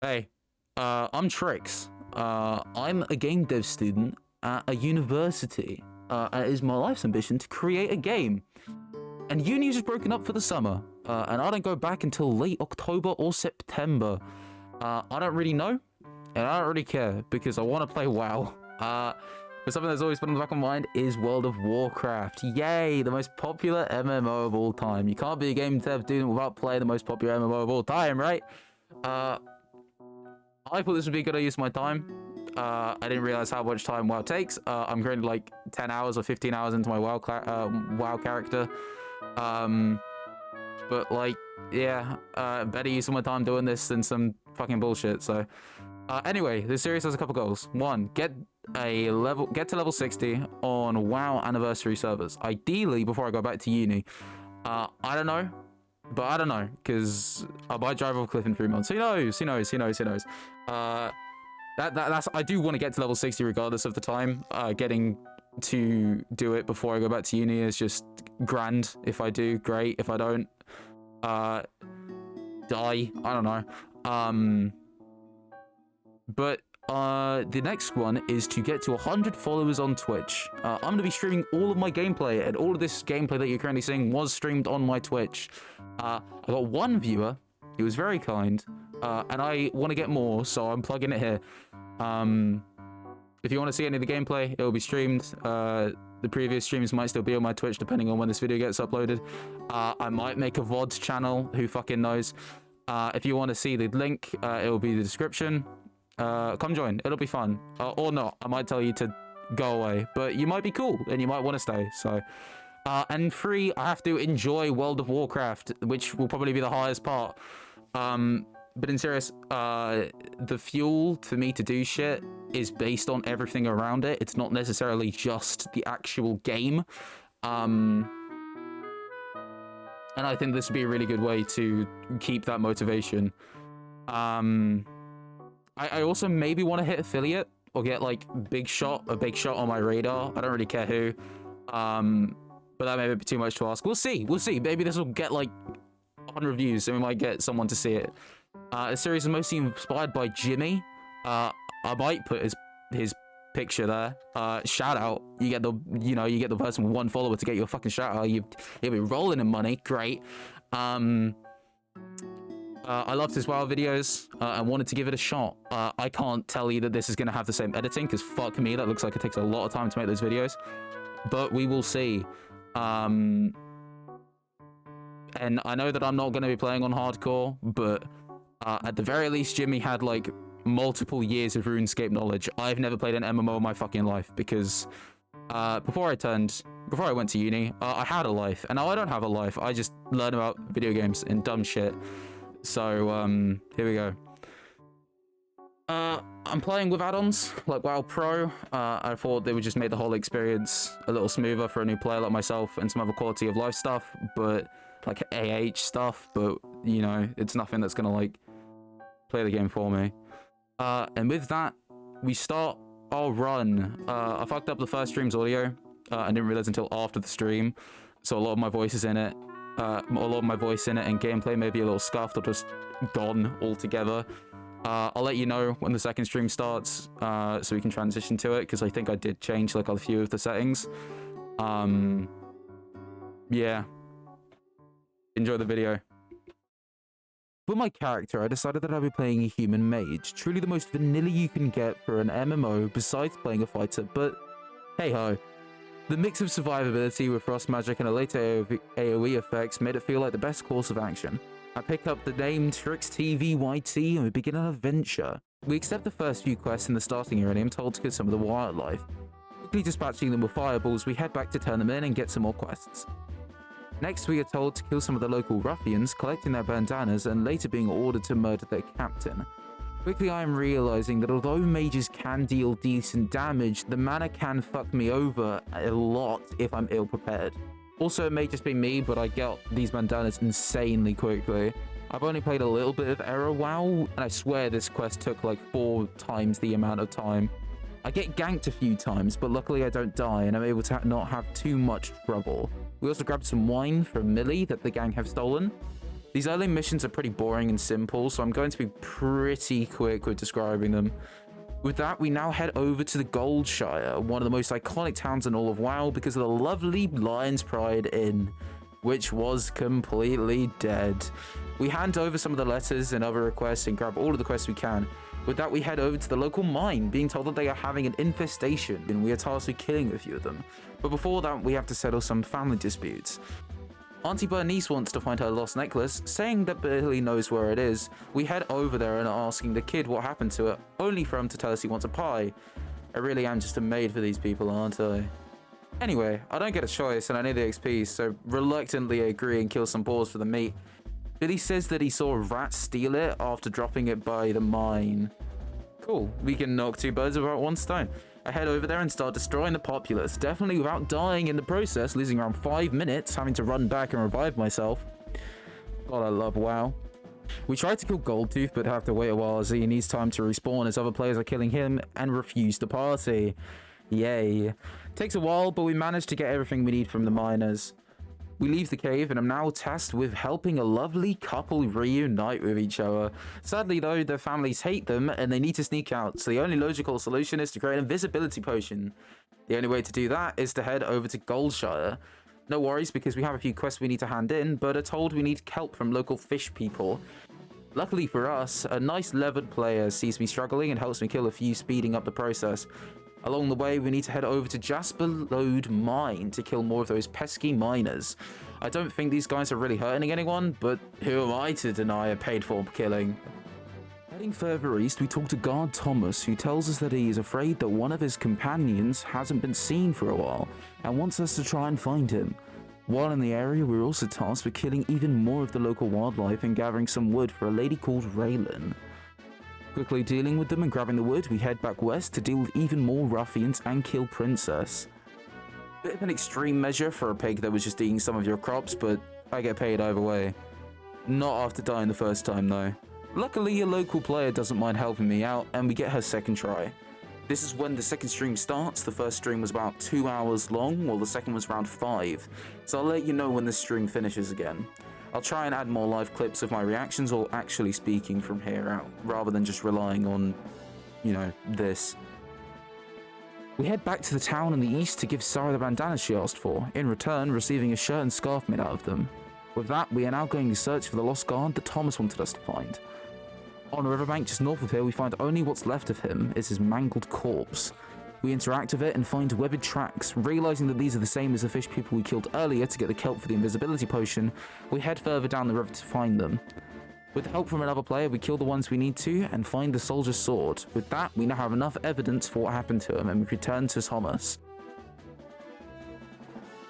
Hey, I'm Trix. I'm a game dev student at a university. It is my life's ambition to create a game. And uni's just broken up for the summer, and I don't go back until late October or September. I don't really know, and I don't really care, because I want to play WoW. But something that's always been in the back of my mind is World of Warcraft. Yay, the most popular MMO of all time. You can't be a game dev student without playing the most popular MMO of all time, right? I thought this would be a good use of my time. I didn't realize how much time WoW takes. I'm currently like 10 hours or 15 hours into my WoW character. But like, yeah, better use of my time doing this than some fucking bullshit. So, anyway, this series has a couple goals. One, get to level 60 on WoW anniversary servers. Ideally, before I go back to uni. I don't know. But I don't know, because I might drive off a cliff in 3 months. Who knows? That's I do want to get to level 60 regardless of the time. Getting to do it before I go back to uni is just grand. If I do, great. If I don't, die. I don't know. But the next one is to get to 100 followers on Twitch. I'm going to be streaming all of my gameplay, and all of this gameplay that you're currently seeing was streamed on my Twitch. I got one viewer. He was very kind, and I want to get more, so I'm plugging it here. If you want to see any of the gameplay, it will be streamed. The previous streams might still be on my Twitch, depending on when this video gets uploaded. I might make a VOD channel, who fucking knows. If you want to see the link, it will be in the description. Come join, it'll be fun. Or not, I might tell you to go away, but you might be cool, and you might want to stay, so... and 3, I have to enjoy World of Warcraft, which will probably be the highest part. But in serious, the fuel for me to do shit is based on everything around it. It's not necessarily just the actual game. And I think this would be a really good way to keep that motivation. I also maybe want to hit affiliate or get like a big shot on my radar. I don't really care who. But that may be too much to ask. We'll see. Maybe this will get like 100 views, and we might get someone to see it. The series is mostly inspired by Jimmy. I might put his picture there. Shout out. You get the person with 1 follower to get your fucking shout out. You'll be rolling in money. Great. I loved his WoW videos and wanted to give it a shot. I can't tell you that this is going to have the same editing, because fuck me, that looks like it takes a lot of time to make those videos. But we will see. And I know that I'm not going to be playing on hardcore, but at the very least, Jimmy had like multiple years of RuneScape knowledge. I've never played an MMO in my fucking life, because before I went to uni, I had a life, and now I don't have a life. I just learn about video games and dumb shit. So here we go. I'm playing with add-ons like WoW Pro. I thought they would just make the whole experience a little smoother for a new player like myself, and some other quality of life stuff, but like AH stuff, but you know, it's nothing that's gonna like play the game for me. And with that, we start our run. I fucked up the first stream's audio. I didn't realize until after the stream, so a lot of my voice is in it. And gameplay may be a little scuffed or just gone altogether. I'll let you know when the second stream starts, so we can transition to it, because I think I did change like a few of the settings. Yeah. Enjoy the video. For my character, I decided that I'd be playing a human mage, truly the most vanilla you can get for an MMO besides playing a fighter, but hey ho. The mix of survivability with frost magic and a later AoE effects made it feel like the best course of action. I pick up the name Trix TVYT and we begin an adventure. We accept the first few quests in the starting area and I'm told to kill some of the wildlife. Quickly dispatching them with fireballs, we head back to turn them in and get some more quests. Next, we are told to kill some of the local ruffians, collecting their bandanas and later being ordered to murder their captain. Quickly, I am realizing that although mages can deal decent damage, the mana can fuck me over a lot if I'm ill prepared. Also, it may just be me, but I get these bandanas insanely quickly. I've only played a little bit of Era WoW, and I swear this quest took like 4 times the amount of time. I get ganked a few times, but luckily I don't die, and I'm able to not have too much trouble. We also grabbed some wine from Millie that the gang have stolen. These early missions are pretty boring and simple, so I'm going to be pretty quick with describing them. With that, we now head over to the Goldshire, one of the most iconic towns in all of WoW because of the lovely Lion's Pride Inn, which was completely dead. We hand over some of the letters and other requests and grab all of the quests we can. With that, we head over to the local mine, being told that they are having an infestation, and we are tasked with killing a few of them. But before that, we have to settle some family disputes. Auntie Bernice wants to find her lost necklace, saying that Billy knows where it is. We head over there and are asking the kid what happened to it, only for him to tell us he wants a pie. I really am just a maid for these people, aren't I? Anyway, I don't get a choice and I need the XP, so reluctantly agree and kill some boars for the meat. Billy says that he saw a rat steal it after dropping it by the mine. Cool, we can knock 2 birds with one stone. I head over there and start destroying the populace, definitely without dying in the process, losing around 5 minutes, having to run back and revive myself. God, I love WoW. We tried to kill Goldtooth, but have to wait a while as he needs time to respawn as other players are killing him and refuse to party. Yay. Takes a while, but we managed to get everything we need from the miners. We leave the cave and I'm now tasked with helping a lovely couple reunite with each other. Sadly though, their families hate them and they need to sneak out, so the only logical solution is to create an invisibility potion. The only way to do that is to head over to Goldshire. No worries because we have a few quests we need to hand in, but are told we need help from local fish people. Luckily for us, a nice levered player sees me struggling and helps me kill a few, speeding up the process. Along the way, we need to head over to Jasper Lode Mine to kill more of those pesky miners. I don't think these guys are really hurting anyone, but who am I to deny a paid-for killing? Heading further east, we talk to guard Thomas, who tells us that he is afraid that one of his companions hasn't been seen for a while, and wants us to try and find him. While in the area, we're also tasked with killing even more of the local wildlife and gathering some wood for a lady called Raylan. Quickly dealing with them and grabbing the wood, we head back west to deal with even more ruffians and kill Princess. Bit of an extreme measure for a pig that was just eating some of your crops, but I get paid either way. Not after dying the first time though. Luckily, a local player doesn't mind helping me out and we get her second try. This is when the second stream starts. The first stream was about 2 hours long, while the second was around 5. So I'll let you know when this stream finishes again. I'll try and add more live clips of my reactions or actually speaking from here out, rather than just relying on, you know, this. We head back to the town in the east to give Sarah the bandanas she asked for, in return receiving a shirt and scarf made out of them. With that, we are now going to search for the lost guard that Thomas wanted us to find. On a riverbank just north of here, we find only what's left of him is his mangled corpse. We interact with it and find webbed tracks. Realizing that these are the same as the fish people we killed earlier to get the kelp for the invisibility potion, we head further down the river to find them. With help from another player, we kill the ones we need to and find the soldier's sword. With that, we now have enough evidence for what happened to him and we return to Thomas.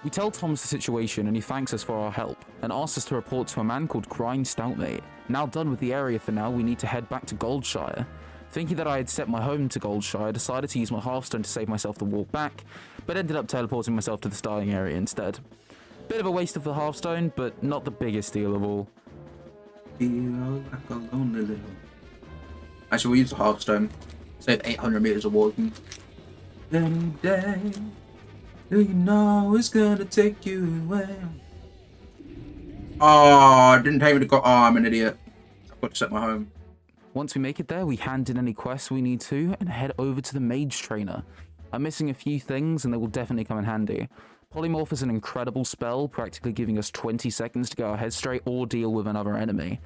We tell Thomas the situation and he thanks us for our help and asks us to report to a man called Grind Stoutmate. Now done with the area for now, we need to head back to Goldshire. Thinking that I had set my home to Goldshire, I decided to use my Hearthstone to save myself the walk back, but ended up teleporting myself to the starting area instead. Bit of a waste of the Hearthstone, but not the biggest deal of all. Actually, we use the Hearthstone. Save 800 meters of walking. Any day, do you know it's gonna take you away? Oh, didn't pay me to go. Oh, I'm an idiot. I've got to set my home. Once we make it there, we hand in any quests we need to and head over to the Mage trainer. I'm missing a few things and they will definitely come in handy. Polymorph is an incredible spell, practically giving us 20 seconds to get our head straight or deal with another enemy.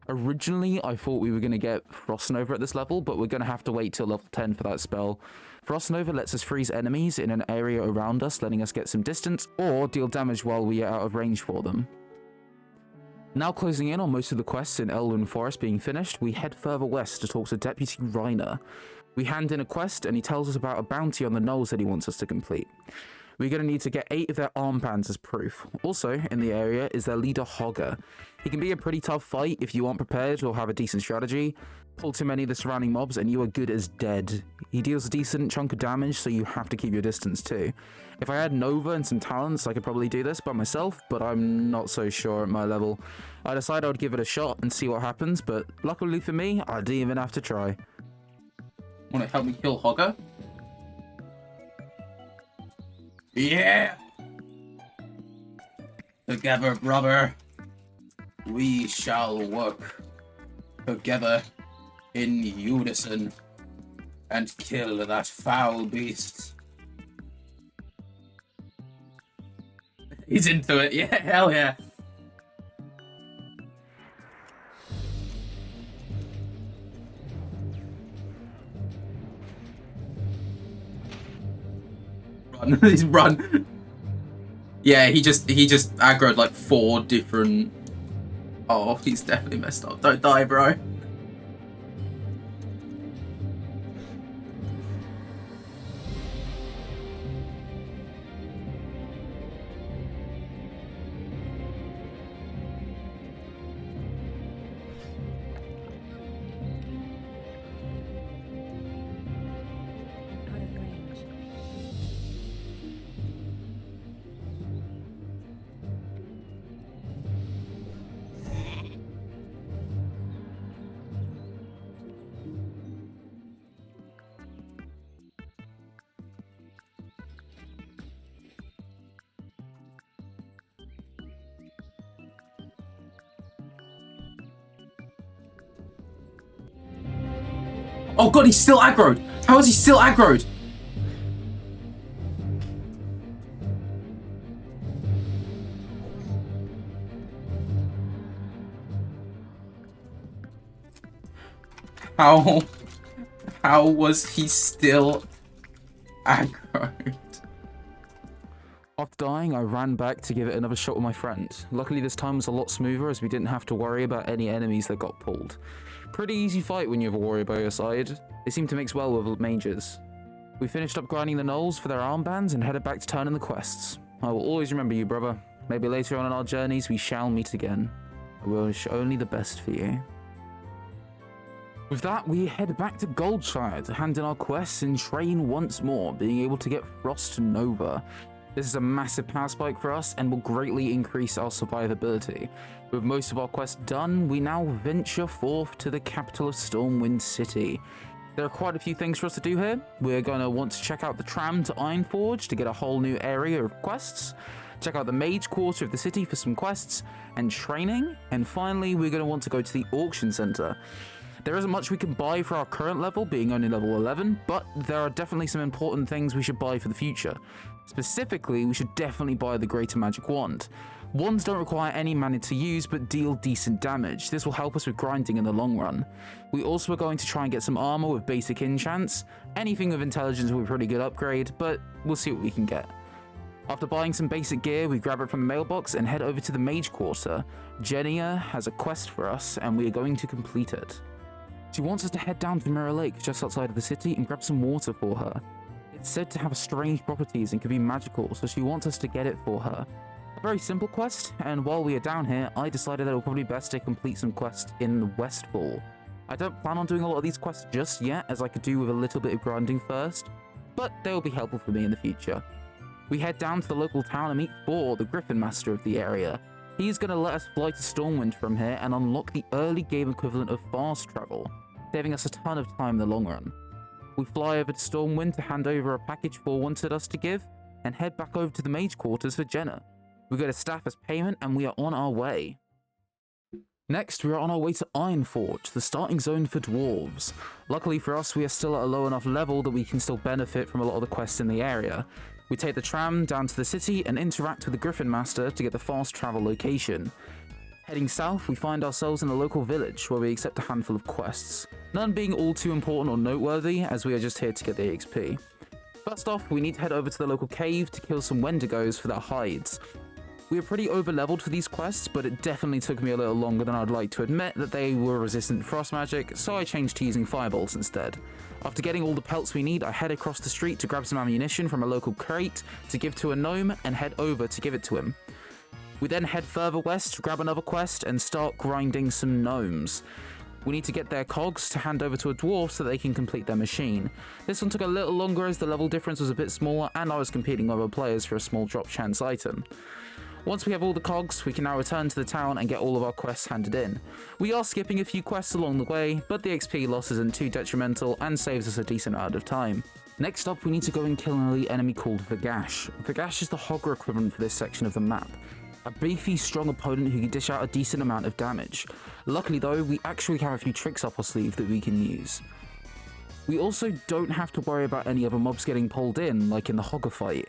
Originally, I thought we were going to get Frost Nova at this level, but we're going to have to wait till level 10 for that spell. Frost Nova lets us freeze enemies in an area around us, letting us get some distance, or deal damage while we are out of range for them. Now closing in on most of the quests in Elwyn Forest being finished, we head further west to talk to Deputy Reiner. We hand in a quest and he tells us about a bounty on the gnolls that he wants us to complete. We're going to need to get 8 of their armbands as proof. Also, in the area is their leader Hogger. He can be a pretty tough fight if you aren't prepared or have a decent strategy. Pull too many of the surrounding mobs and you are good as dead. He deals a decent chunk of damage, so you have to keep your distance too. If I had Nova and some talents, I could probably do this by myself, but I'm not so sure at my level. I decided I would give it a shot and see what happens, but luckily for me, I didn't even have to try. Want to help me kill Hogger? Yeah! Together, brother! We shall work together in unison and kill that foul beast. He's into it, yeah, hell yeah. Run, he's run. Yeah, he just aggroed like 4 different. Oh, he's definitely messed up. Don't die, bro. Oh god, he's still aggroed! How is he still aggroed? How was he still aggroed? After dying, I ran back to give it another shot with my friend. Luckily this time was a lot smoother as we didn't have to worry about any enemies that got pulled. Pretty easy fight when you have a warrior by your side. They seem to mix well with mages. We finished up grinding the gnolls for their armbands and headed back to turn in the quests. I will always remember you, brother. Maybe later on in our journeys we shall meet again. I wish only the best for you. With that, we head back to Goldshire to hand in our quests and train once more, being able to get Frost Nova. This is a massive power spike for us and will greatly increase our survivability. With most of our quests done, we now venture forth to the capital of Stormwind City. There are quite a few things for us to do here. We're going to want to check out the tram to Ironforge to get a whole new area of quests, check out the Mage quarter of the city for some quests and training, and finally we're going to want to go to the auction center. There isn't much we can buy for our current level, being only level 11, but there are definitely some important things we should buy for the future. Specifically, we should definitely buy the Greater Magic Wand. Wands don't require any mana to use, but deal decent damage. This will help us with grinding in the long run. We also are going to try and get some armor with basic enchants. Anything with intelligence will be a pretty good upgrade, but we'll see what we can get. After buying some basic gear, we grab it from the mailbox and head over to the Mage quarter. Jenia has a quest for us, and we are going to complete it. She wants us to head down to Mirror Lake just outside of the city and grab some water for her. It's said to have strange properties and can be magical, so she wants us to get it for her. A very simple quest, and while we are down here, I decided that it would probably be best to complete some quests in Westfall. I don't plan on doing a lot of these quests just yet, as I could do with a little bit of grinding first, but they will be helpful for me in the future. We head down to the local town and meet Thor, the Griffin Master of the area. He's going to let us fly to Stormwind from here and unlock the early game equivalent of fast travel, saving us a ton of time in the long run. We fly over to Stormwind to hand over a package Thor wanted us to give, and head back over to the Mage quarters for Jenna. We get a staff as payment and we are on our way. Next, we are on our way to Ironforge, the starting zone for dwarves. Luckily for us, we are still at a low enough level that we can still benefit from a lot of the quests in the area. We take the tram down to the city and interact with the Griffin Master to get the fast travel location. Heading south, we find ourselves in a local village where we accept a handful of quests, none being all too important or noteworthy as we are just here to get the XP. First off, we need to head over to the local cave to kill some Wendigos for their hides. We are pretty over-leveled for these quests, but it definitely took me a little longer than I'd like to admit that they were resistant to frost magic, so I changed to using firebolts instead. After getting all the pelts we need, I head across the street to grab some ammunition from a local crate to give to a gnome and head over to give it to him. We then head further west to grab another quest and start grinding some gnomes. We need to get their cogs to hand over to a dwarf so that they can complete their machine. This one took a little longer as the level difference was a bit smaller and I was competing with other players for a small drop chance item. Once we have all the cogs, we can now return to the town and get all of our quests handed in. We are skipping a few quests along the way, but the XP loss isn't too detrimental and saves us a decent amount of time. Next up, we need to go and kill an elite enemy called Vagash. Vagash is the Hogger equivalent for this section of the map. A beefy, strong opponent who can dish out a decent amount of damage. Luckily though, we actually have a few tricks up our sleeve that we can use. We also don't have to worry about any other mobs getting pulled in, like in the Hogger fight.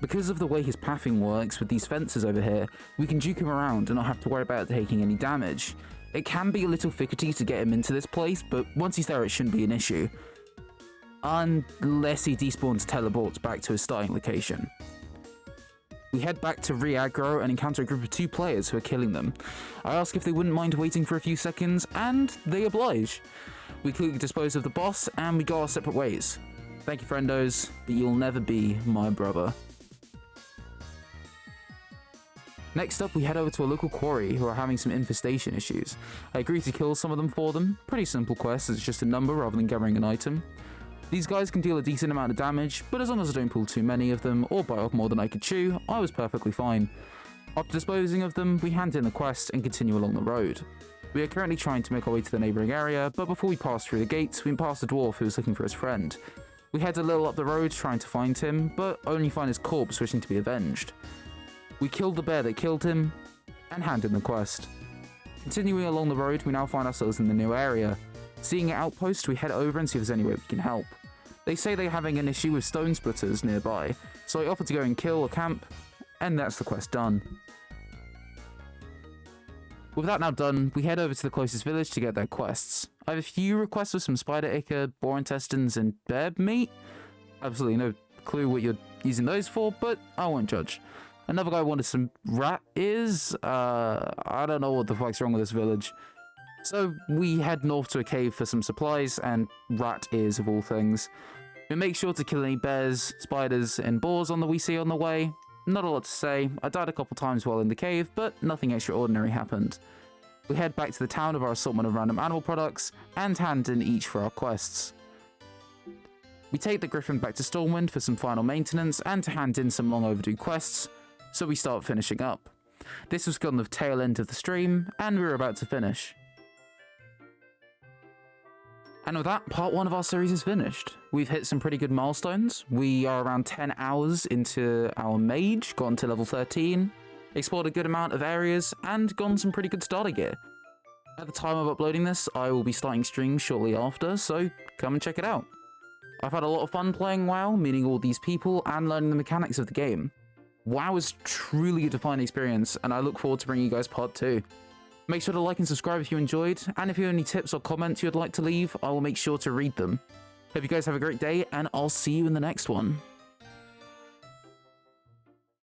Because of the way his pathing works with these fences over here, we can juke him around and not have to worry about taking any damage. It can be a little thickety to get him into this place, but once he's there it shouldn't be an issue. Unless he despawns teleports back to his starting location. We head back to re-aggro and encounter a group of 2 players who are killing them. I ask if they wouldn't mind waiting for a few seconds, and they oblige. We quickly dispose of the boss, and we go our separate ways. Thank you, friendos, but you'll never be my brother. Next up, we head over to a local quarry who are having some infestation issues. I agree to kill some of them for them. Pretty simple quest, it's just a number rather than gathering an item. These guys can deal a decent amount of damage, but as long as I don't pull too many of them or bite off more than I could chew, I was perfectly fine. After disposing of them, we hand in the quest and continue along the road. We are currently trying to make our way to the neighbouring area, but before we pass through the gates, we pass a dwarf who was looking for his friend. We head a little up the road trying to find him, but only find his corpse wishing to be avenged. We killed the bear that killed him, and hand in the quest. Continuing along the road, we now find ourselves in the new area. Seeing an outpost, we head over and see if there's any way we can help. They say they're having an issue with stone splitters nearby, so I offer to go and kill or camp, and that's the quest done. With that now done, we head over to the closest village to get their quests. I have a few requests for some spider ichor, boar intestines, and bear meat. Absolutely no clue what you're using those for, but I won't judge. Another guy wanted some rat ears. I don't know what the fuck's wrong with this village. So we head north to a cave for some supplies and rat ears of all things. We make sure to kill any bears, spiders, and boars we see on the way. Not a lot to say. I died a couple times while in the cave, but nothing extraordinary happened. We head back to the town of our assortment of random animal products and hand in each for our quests. We take the griffin back to Stormwind for some final maintenance and to hand in some long overdue quests, so we start finishing up. This was on the tail end of the stream, and we were about to finish. And with that, part 1 of our series is finished. We've hit some pretty good milestones. We are around 10 hours into our Mage, gotten to level 13, explored a good amount of areas, and gotten some pretty good starter gear. At the time of uploading this, I will be starting streams shortly after, so come and check it out. I've had a lot of fun playing WoW, meeting all these people, and learning the mechanics of the game. WoW is truly a defining experience, and I look forward to bringing you guys part 2. Make sure to like and subscribe if you enjoyed, and if you have any tips or comments you'd like to leave, I will make sure to read them. Hope you guys have a great day, and I'll see you in the next one.